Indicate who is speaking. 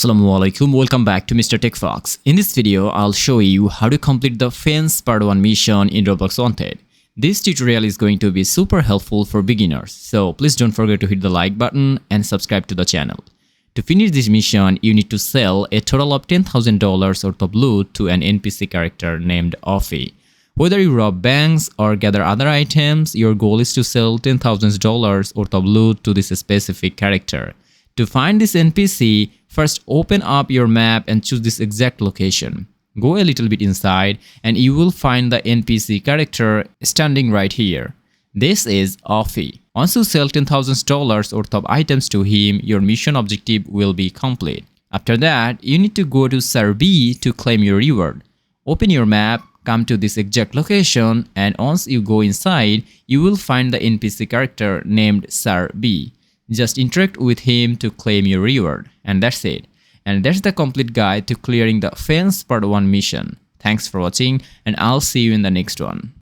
Speaker 1: Assalamualaikum, welcome back to Mr. TECHFOX. In this video, I'll show you how to complete the Fence Part 1 mission in Roblox Wanted. This tutorial is going to be super helpful for beginners, so please don't forget to hit the like button and subscribe to the channel. To finish this mission, you need to sell a total of $10,000 worth of loot to an NPC character named Offie. Whether you rob banks or gather other items, your goal is to sell $10,000 worth of loot to this specific character. To find this NPC, first open up your map and choose this exact location. Go a little bit inside and you will find the NPC character standing right here. This is Offie. Once you sell $10,000 worth of items to him, your mission objective will be complete. After that, you need to go to Sir B to claim your reward. Open your map, come to this exact location, and once you go inside, you will find the NPC character named Sir B. Just interact with him to claim your reward, and that's it. And that's the complete guide to clearing the Fence Part 1 mission. Thanks for watching, and I'll see you in the next one.